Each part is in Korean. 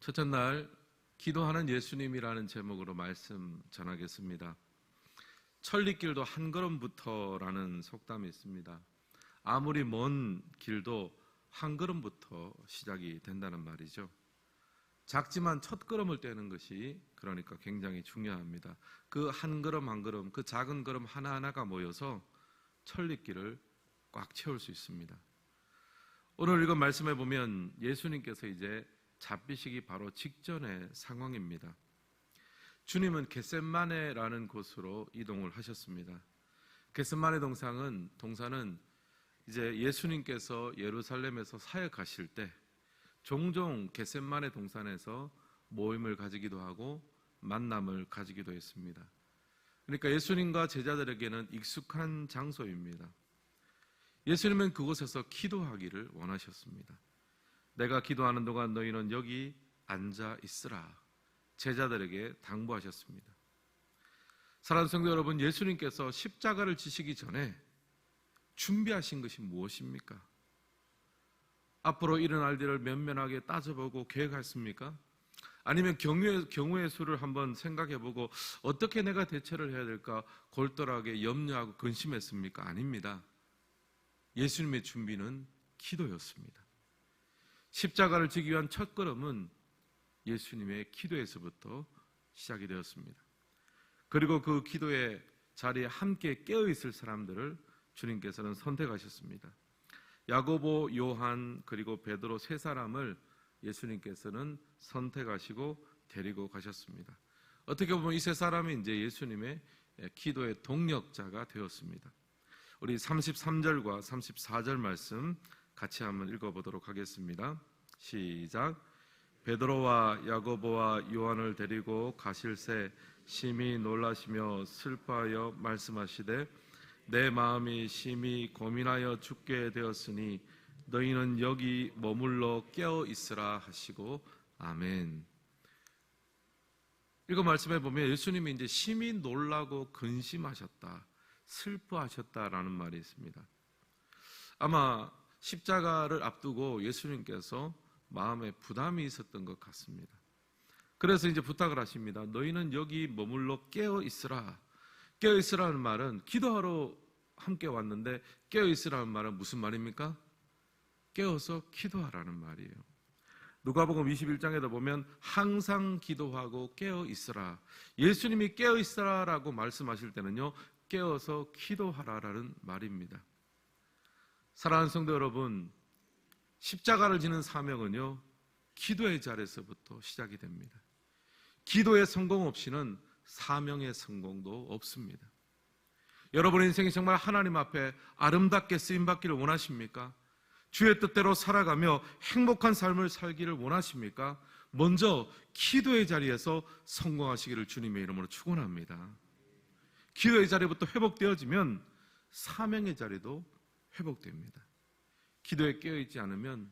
첫째 날 기도하는 예수님이라는 제목으로 말씀 전하겠습니다. 천리길도 한 걸음부터라는 속담이 있습니다. 아무리 먼 길도 한 걸음부터 시작이 된다는 말이죠. 작지만 첫 걸음을 떼는 것이 그러니까 굉장히 중요합니다. 그 한 걸음 한 걸음, 그 작은 걸음 하나하나가 모여서 천리길을 꽉 채울 수 있습니다. 오늘 읽은 말씀에 보면 예수님께서 이제 잡히시기 바로 직전의 상황입니다. 주님은 겟셋마네라는 곳으로 이동을 하셨습니다. 겟셋마네 동산은 이제 예수님께서 예루살렘에서 사역하실 때 종종 겟셋마네 동산에서 모임을 가지기도 하고 만남을 가지기도 했습니다. 그러니까 예수님과 제자들에게는 익숙한 장소입니다. 예수님은 그곳에서 기도하기를 원하셨습니다. 내가 기도하는 동안 너희는 여기 앉아 있으라 제자들에게 당부하셨습니다. 사랑하는 성도 여러분, 예수님께서 십자가를 지시기 전에 준비하신 것이 무엇입니까? 앞으로 일어날 일을 면면하게 따져보고 계획했습니까? 아니면 경우의 수를 한번 생각해보고 어떻게 내가 대처를 해야 될까 골똘하게 염려하고 근심했습니까? 아닙니다. 예수님의 준비는 기도였습니다. 십자가를 지기 위한 첫 걸음은 예수님의 기도에서부터 시작이 되었습니다. 그리고 그 기도의 자리에 함께 깨어있을 사람들을 주님께서는 선택하셨습니다. 야고보, 요한, 그리고 베드로 세 사람을 예수님께서는 선택하시고 데리고 가셨습니다. 어떻게 보면 이 세 사람이 이제 예수님의 기도의 동력자가 되었습니다. 우리 33절과 34절 말씀 같이 한번 읽어보도록 하겠습니다. 시작. 베드로와 야고보와 요한을 데리고 가실새 심히 놀라시며 슬퍼하여 말씀하시되 내 마음이 심히 고민하여 죽게 되었으니 너희는 여기 머물러 깨어 있으라 하시고 아멘. 이거 말씀해 보면 예수님이 이제 심히 놀라고 근심하셨다, 슬퍼하셨다라는 말이 있습니다. 아마 십자가를 앞두고 예수님께서 마음에 부담이 있었던 것 같습니다. 그래서 이제 부탁을 하십니다. 너희는 여기 머물러 깨어 있으라. 깨어 있으라는 말은 기도하러 함께 왔는데 깨어 있으라는 말은 무슨 말입니까? 깨어서 기도하라는 말이에요. 누가복음 21장에도 보면 항상 기도하고 깨어 있으라. 예수님이 깨어 있으라라고 말씀하실 때는요, 깨어서 기도하라라는 말입니다. 사랑하는 성도 여러분, 십자가를 지는 사명은요, 기도의 자리에서부터 시작이 됩니다. 기도의 성공 없이는 사명의 성공도 없습니다. 여러분의 인생이 정말 하나님 앞에 아름답게 쓰임받기를 원하십니까? 주의 뜻대로 살아가며 행복한 삶을 살기를 원하십니까? 먼저 기도의 자리에서 성공하시기를 주님의 이름으로 축원합니다. 기도의 자리부터 회복되어지면 사명의 자리도 회복됩니다. 기도에 깨어있지 않으면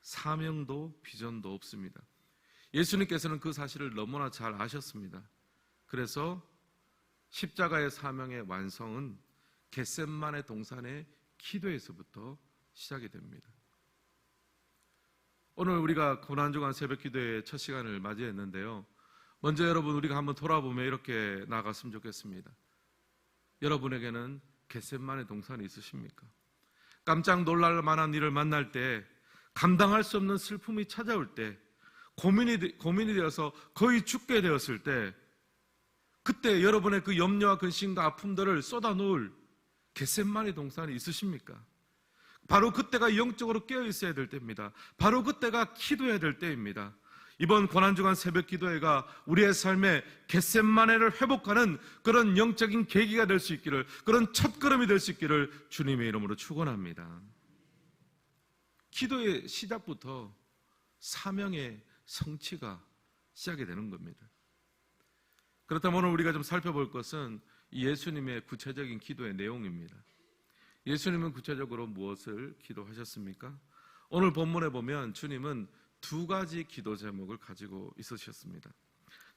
사명도 비전도 없습니다. 예수님께서는 그 사실을 너무나 잘 아셨습니다. 그래서 십자가의 사명의 완성은 겟셋마네 동산의 기도에서부터 시작이 됩니다. 오늘 우리가 고난주간 새벽기도의 첫 시간을 맞이했는데요, 먼저 여러분 우리가 한번 돌아보며 이렇게 나갔으면 좋겠습니다. 여러분에게는 겟셋마네 동산이 있으십니까? 깜짝 놀랄 만한 일을 만날 때, 감당할 수 없는 슬픔이 찾아올 때, 고민이 되어서 거의 죽게 되었을 때, 그때 여러분의 그 염려와 근심과 아픔들을 쏟아놓을 겟셋마네 동산이 있으십니까? 바로 그때가 영적으로 깨어 있어야 될 때입니다. 바로 그때가 기도해야 될 때입니다. 이번 고난주간 새벽 기도회가 우리의 삶에 겟셋마네를 회복하는 그런 영적인 계기가 될 수 있기를, 그런 첫걸음이 될 수 있기를 주님의 이름으로 축원합니다. 기도의 시작부터 사명의 성취가 시작이 되는 겁니다. 그렇다면 오늘 우리가 좀 살펴볼 것은 예수님의 구체적인 기도의 내용입니다. 예수님은 구체적으로 무엇을 기도하셨습니까? 오늘 본문에 보면 주님은 두 가지 기도 제목을 가지고 있으셨습니다.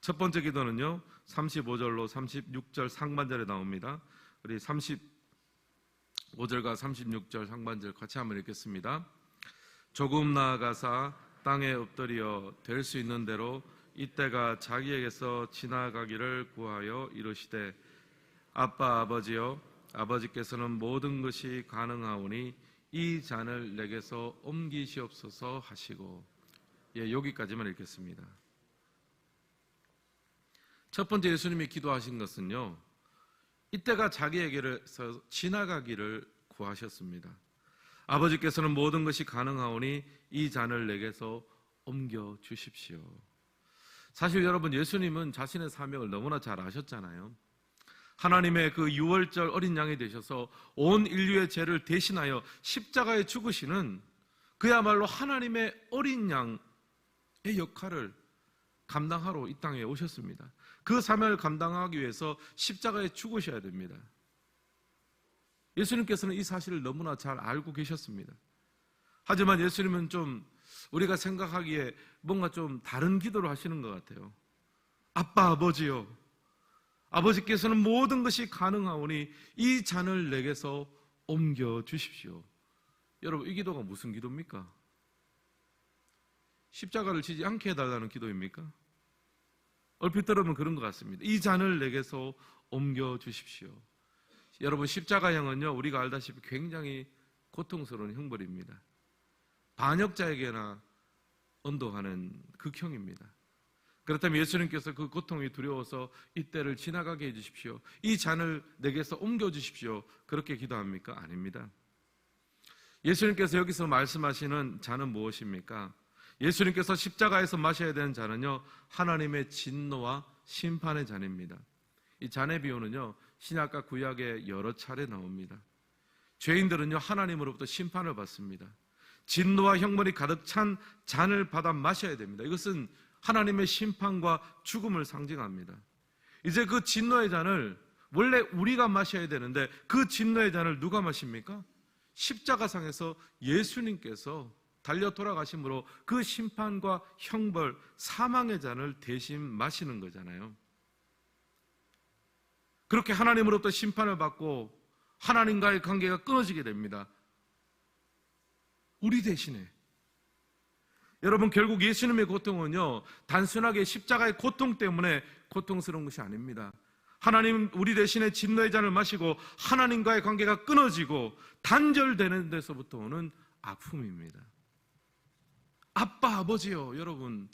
첫 번째 기도는요, 35절로 36절 상반절에 나옵니다. 우리 35절과 36절 상반절 같이 한번 읽겠습니다. 조금 나아가사 땅에 엎드려 될 수 있는 대로 이때가 자기에게서 지나가기를 구하여 이르시되 아빠 아버지여 아버지께서는 모든 것이 가능하오니 이 잔을 내게서 옮기시옵소서 하시고. 여기까지만 읽겠습니다. 첫 번째 예수님이 기도하신 것은요, 이때가 자기에게서 지나가기를 구하셨습니다. 아버지께서는 모든 것이 가능하오니 이 잔을 내게서 옮겨 주십시오. 사실 여러분, 예수님은 자신의 사명을 너무나 잘 아셨잖아요. 하나님의 그 유월절 어린 양이 되셔서 온 인류의 죄를 대신하여 십자가에 죽으시는 그야말로 하나님의 어린 양의 역할을 감당하러 이 땅에 오셨습니다. 그 사명을 감당하기 위해서 십자가에 죽으셔야 됩니다. 예수님께서는 이 사실을 너무나 잘 알고 계셨습니다. 하지만 예수님은 좀 우리가 생각하기에 뭔가 좀 다른 기도를 하시는 것 같아요. 아빠 아버지요, 아버지께서는 모든 것이 가능하오니 이 잔을 내게서 옮겨 주십시오. 여러분, 이 기도가 무슨 기도입니까? 십자가를 지지 않게 해달라는 기도입니까? 얼핏 들으면 그런 것 같습니다. 이 잔을 내게서 옮겨 주십시오. 여러분, 십자가형은요, 우리가 알다시피 굉장히 고통스러운 형벌입니다. 반역자에게나 언도하는 극형입니다. 그렇다면 예수님께서 그 고통이 두려워서 이 때를 지나가게 해주십시오, 이 잔을 내게서 옮겨주십시오, 그렇게 기도합니까? 아닙니다. 예수님께서 여기서 말씀하시는 잔은 무엇입니까? 예수님께서 십자가에서 마셔야 되는 잔은요, 하나님의 진노와 심판의 잔입니다. 이 잔의 비유는요, 신약과 구약에 여러 차례 나옵니다. 죄인들은요, 하나님으로부터 심판을 받습니다. 진노와 형벌이 가득 찬 잔을 받아 마셔야 됩니다. 이것은 하나님의 심판과 죽음을 상징합니다. 이제 그 진노의 잔을 원래 우리가 마셔야 되는데 그 진노의 잔을 누가 마십니까? 십자가상에서 예수님께서 달려 돌아가심으로 그 심판과 형벌, 사망의 잔을 대신 마시는 거잖아요. 그렇게 하나님으로부터 심판을 받고 하나님과의 관계가 끊어지게 됩니다. 우리 대신에. 여러분, 결국 예수님의 고통은요, 단순하게 십자가의 고통 때문에 고통스러운 것이 아닙니다. 하나님, 우리 대신에 진노의 잔을 마시고 하나님과의 관계가 끊어지고 단절되는 데서부터 오는 아픔입니다. 아빠, 아버지요. 여러분,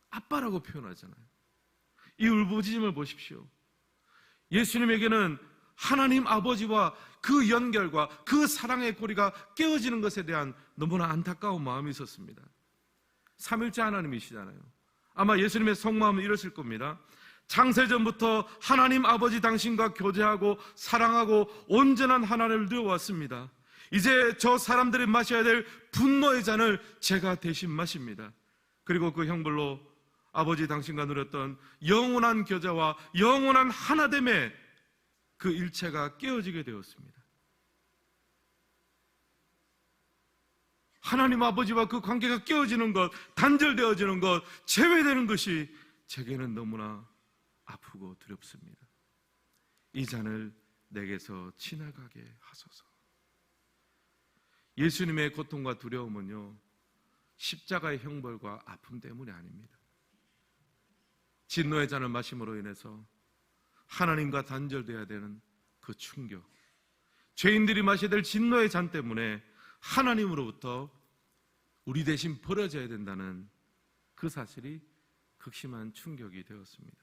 아빠라고 표현하잖아요. 이 울부짖음을 보십시오. 예수님에게는 하나님 아버지와 그 연결과 그 사랑의 고리가 깨어지는 것에 대한 너무나 안타까운 마음이 있었습니다. 삼일째 하나님이시잖아요. 아마 예수님의 속마음은 이러실 겁니다. 창세전부터 하나님 아버지 당신과 교제하고 사랑하고 온전한 하나님을 누려왔습니다. 이제 저 사람들이 마셔야 될 분노의 잔을 제가 대신 마십니다. 그리고 그 형벌로 아버지 당신과 누렸던 영원한 교제와 영원한 하나됨의 그 일체가 깨어지게 되었습니다. 하나님 아버지와 그 관계가 깨어지는 것, 단절되어지는 것, 제외되는 것이 제게는 너무나 아프고 두렵습니다. 이 잔을 내게서 지나가게 하소서. 예수님의 고통과 두려움은요, 십자가의 형벌과 아픔 때문이 아닙니다. 진노의 잔을 마심으로 인해서 하나님과 단절되어야 되는 그 충격, 죄인들이 마셔야 될 진노의 잔 때문에 하나님으로부터 우리 대신 버려져야 된다는 그 사실이 극심한 충격이 되었습니다.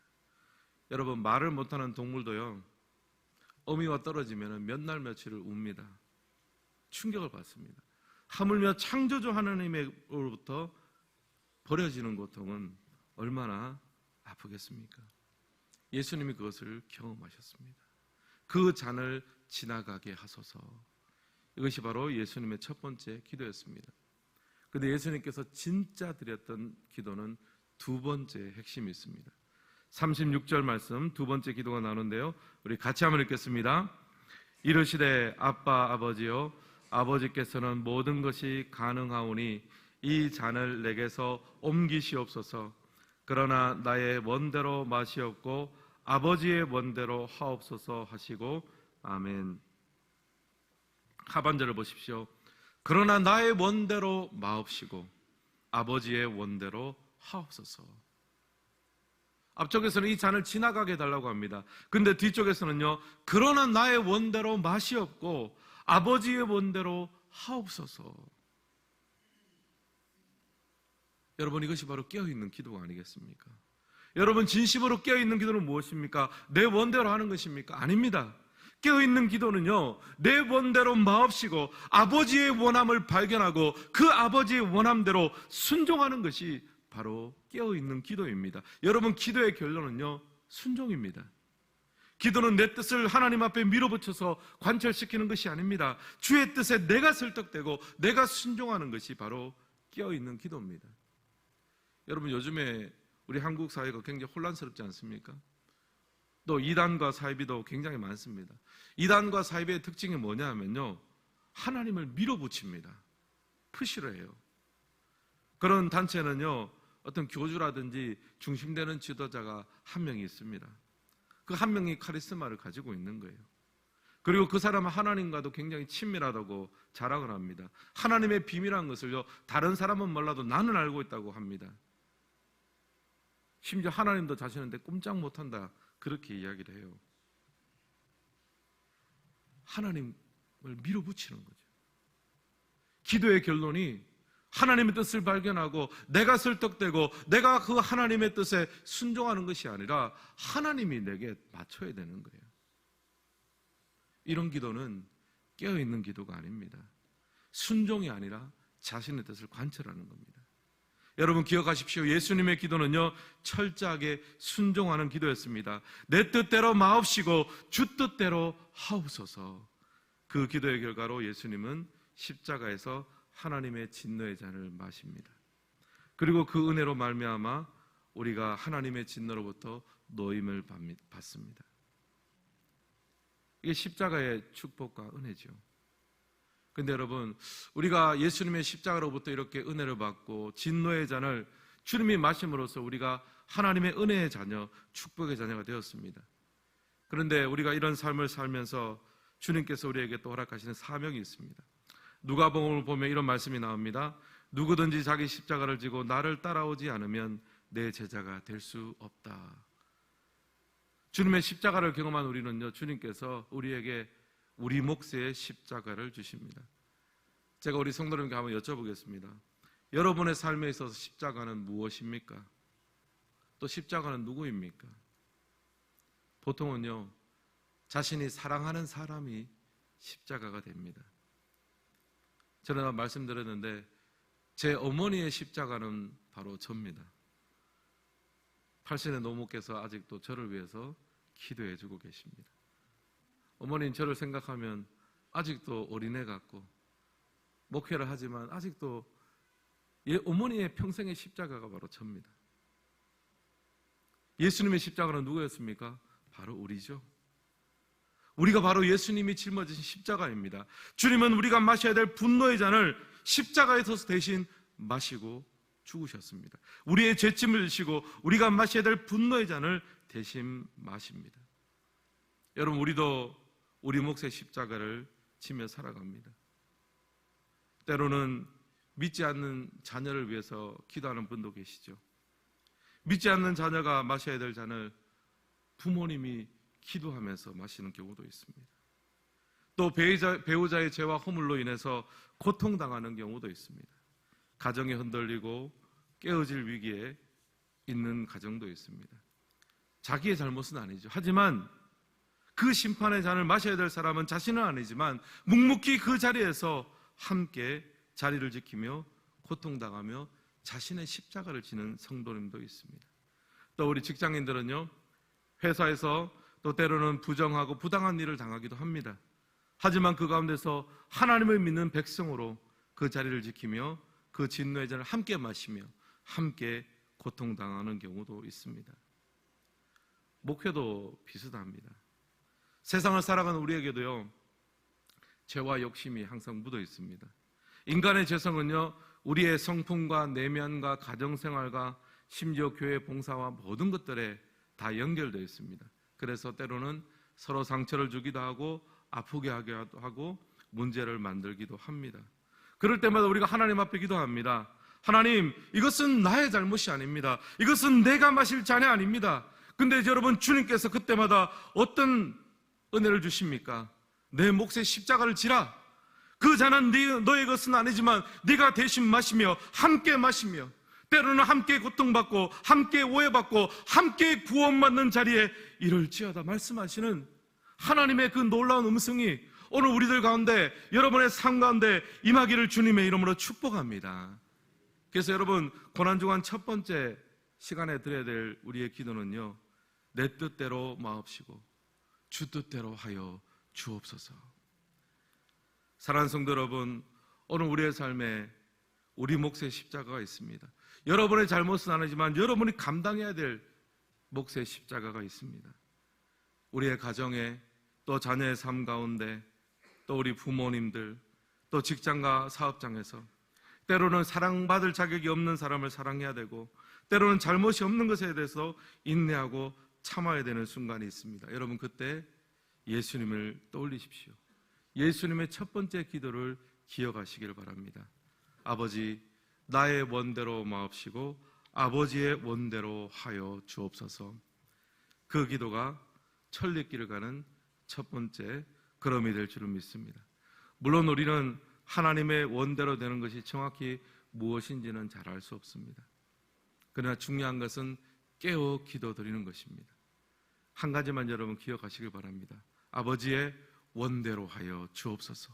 여러분, 말을 못하는 동물도요, 어미와 떨어지면 몇 날 며칠을 웁니다. 충격을 받습니다. 하물며 창조주 하나님으로부터 버려지는 고통은 얼마나 아프겠습니까? 예수님이 그것을 경험하셨습니다. 그 잔을 지나가게 하소서. 이것이 바로 예수님의 첫 번째 기도였습니다. 그런데 예수님께서 진짜 드렸던 기도는 두 번째 핵심이 있습니다. 36절 말씀, 두 번째 기도가 나오는데요, 우리 같이 한번 읽겠습니다. 이르시되 아빠 아버지여 아버지께서는 모든 것이 가능하오니 이 잔을 내게서 옮기시옵소서. 그러나 나의 원대로 마시옵고 아버지의 원대로 하옵소서 하시고. 아멘. 하반절을 보십시오. 그러나 나의 원대로 마옵시고 아버지의 원대로 하옵소서. 앞쪽에서는 이 잔을 지나가게 해달라고 합니다. 근데 뒤쪽에서는요, 그러나 나의 원대로 맛이 없고 아버지의 원대로 하옵소서. 여러분, 이것이 바로 깨어있는 기도가 아니겠습니까? 여러분, 진심으로 깨어있는 기도는 무엇입니까? 내 원대로 하는 것입니까? 아닙니다. 깨어있는 기도는요, 내 원대로 마옵시고 아버지의 원함을 발견하고 그 아버지의 원함대로 순종하는 것이 바로 깨어있는 기도입니다. 여러분, 기도의 결론은요, 순종입니다. 기도는 내 뜻을 하나님 앞에 밀어붙여서 관철시키는 것이 아닙니다. 주의 뜻에 내가 설득되고 내가 순종하는 것이 바로 깨어있는 기도입니다. 여러분, 요즘에 우리 한국 사회가 굉장히 혼란스럽지 않습니까? 또 이단과 사이비도 굉장히 많습니다. 이단과 사이비의 특징이 뭐냐 하면요, 하나님을 밀어붙입니다. 푸시를 해요. 그런 단체는요, 어떤 교주라든지 중심되는 지도자가 한 명이 있습니다. 그 한 명이 카리스마를 가지고 있는 거예요. 그리고 그 사람은 하나님과도 굉장히 친밀하다고 자랑을 합니다. 하나님의 비밀한 것을요, 다른 사람은 몰라도 나는 알고 있다고 합니다. 심지어 하나님도 자신한테 꼼짝 못한다, 그렇게 이야기를 해요. 하나님을 밀어붙이는 거죠. 기도의 결론이 하나님의 뜻을 발견하고 내가 설득되고 내가 그 하나님의 뜻에 순종하는 것이 아니라 하나님이 내게 맞춰야 되는 거예요. 이런 기도는 깨어있는 기도가 아닙니다. 순종이 아니라 자신의 뜻을 관철하는 겁니다. 여러분, 기억하십시오. 예수님의 기도는요, 철저하게 순종하는 기도였습니다. 내 뜻대로 마옵시고 주 뜻대로 하옵소서. 그 기도의 결과로 예수님은 십자가에서 하나님의 진노의 잔을 마십니다. 그리고 그 은혜로 말미암아 우리가 하나님의 진노로부터 노임을 받습니다. 이게 십자가의 축복과 은혜죠. 근데 여러분, 우리가 예수님의 십자가로부터 이렇게 은혜를 받고 진노의 잔을 주님이 마심으로써 우리가 하나님의 은혜의 자녀, 축복의 자녀가 되었습니다. 그런데 우리가 이런 삶을 살면서 주님께서 우리에게 또 허락하시는 사명이 있습니다. 누가복음을 보면 이런 말씀이 나옵니다. 누구든지 자기 십자가를 지고 나를 따라오지 않으면 내 제자가 될 수 없다. 주님의 십자가를 경험한 우리는요, 주님께서 우리에게 우리 몫의 십자가를 주십니다. 제가 우리 성도님께 한번 여쭤보겠습니다. 여러분의 삶에 있어서 십자가는 무엇입니까? 또 십자가는 누구입니까? 보통은요, 자신이 사랑하는 사람이 십자가가 됩니다. 저는 말씀드렸는데 제 어머니의 십자가는 바로 저입니다. 80의 노모께서 아직도 저를 위해서 기도해 주고 계십니다. 어머니는 저를 생각하면 아직도 어린애 같고 목회를 하지만 아직도 어머니의 평생의 십자가가 바로 저입니다. 예수님의 십자가는 누구였습니까? 바로 우리죠. 우리가 바로 예수님이 짊어지신 십자가입니다. 주님은 우리가 마셔야 될 분노의 잔을 십자가에서 대신 마시고 죽으셨습니다. 우리의 죄짐을 지시고 우리가 마셔야 될 분노의 잔을 대신 마십니다. 여러분, 우리도 우리 몫의 십자가를 지며 살아갑니다. 때로는 믿지 않는 자녀를 위해서 기도하는 분도 계시죠. 믿지 않는 자녀가 마셔야 될 잔을 부모님이 기도하면서 마시는 경우도 있습니다. 또 배우자의 죄와 허물로 인해서 고통당하는 경우도 있습니다. 가정이 흔들리고 깨어질 위기에 있는 가정도 있습니다. 자기의 잘못은 아니죠. 하지만 그 심판의 잔을 마셔야 될 사람은 자신은 아니지만 묵묵히 그 자리에서 함께 자리를 지키며 고통당하며 자신의 십자가를 지는 성도님도 있습니다. 또 우리 직장인들은요, 회사에서 또 때로는 부정하고 부당한 일을 당하기도 합니다. 하지만 그 가운데서 하나님을 믿는 백성으로 그 자리를 지키며 그 진노의 잔을 함께 마시며 함께 고통당하는 경우도 있습니다. 목회도 비슷합니다. 세상을 살아가는 우리에게도요, 죄와 욕심이 항상 묻어 있습니다. 인간의 죄성은요, 우리의 성품과 내면과 가정생활과 심지어 교회 봉사와 모든 것들에 다 연결되어 있습니다. 그래서 때로는 서로 상처를 주기도 하고 아프게 하기도 하고 문제를 만들기도 합니다. 그럴 때마다 우리가 하나님 앞에 기도합니다. 하나님, 이것은 나의 잘못이 아닙니다. 이것은 내가 마실 잔이 아닙니다. 근데 여러분, 주님께서 그때마다 어떤 은혜를 주십니까? 내 몫의 십자가를 지라. 그 잔은 너의 것은 아니지만 네가 대신 마시며 함께 마시며 때로는 함께 고통받고 함께 오해받고 함께 구원받는 자리에 이럴지어다 말씀하시는 하나님의 그 놀라운 음성이 오늘 우리들 가운데, 여러분의 삶 가운데 임하기를 주님의 이름으로 축복합니다. 그래서 여러분, 고난주간 첫 번째 시간에 드려야 될 우리의 기도는요, 내 뜻대로 마옵시고 주 뜻대로 하여 주옵소서. 사랑하는 성도 여러분, 오늘 우리의 삶에 우리 몫의 십자가가 있습니다. 여러분의 잘못은 아니지만 여러분이 감당해야 될 몫의 십자가가 있습니다. 우리의 가정에, 또 자녀의 삶 가운데, 또 우리 부모님들, 또 직장과 사업장에서 때로는 사랑받을 자격이 없는 사람을 사랑해야 되고, 때로는 잘못이 없는 것에 대해서 인내하고 참아야 되는 순간이 있습니다. 여러분, 그때 예수님을 떠올리십시오. 예수님의 첫 번째 기도를 기억하시기를 바랍니다. 아버지, 나의 원대로 마옵시고 아버지의 원대로 하여 주옵소서. 그 기도가 천리길을 가는 첫 번째 걸음이 될 줄을 믿습니다. 물론 우리는 하나님의 원대로 되는 것이 정확히 무엇인지는 잘 알 수 없습니다. 그러나 중요한 것은 깨어 기도드리는 것입니다. 한 가지만 여러분 기억하시길 바랍니다. 아버지의 원대로 하여 주옵소서.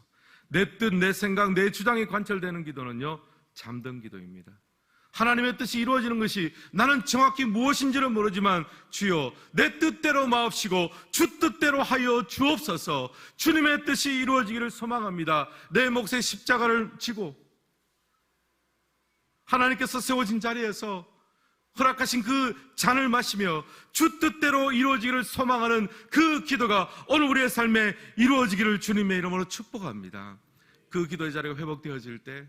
내 뜻, 내 생각, 내 주장이 관철되는 기도는요, 잠든 기도입니다. 하나님의 뜻이 이루어지는 것이 나는 정확히 무엇인지는 모르지만 주여, 내 뜻대로 마옵시고 주 뜻대로 하여 주옵소서. 주님의 뜻이 이루어지기를 소망합니다. 내 몫의 십자가를 지고 하나님께서 세워진 자리에서 허락하신 그 잔을 마시며 주 뜻대로 이루어지기를 소망하는 그 기도가 오늘 우리의 삶에 이루어지기를 주님의 이름으로 축복합니다. 그 기도의 자리가 회복되어질 때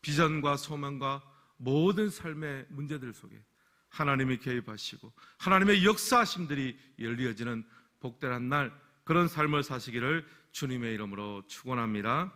비전과 소망과 모든 삶의 문제들 속에 하나님이 개입하시고 하나님의 역사하심들이 열려지는 복된 날, 그런 삶을 사시기를 주님의 이름으로 축원합니다.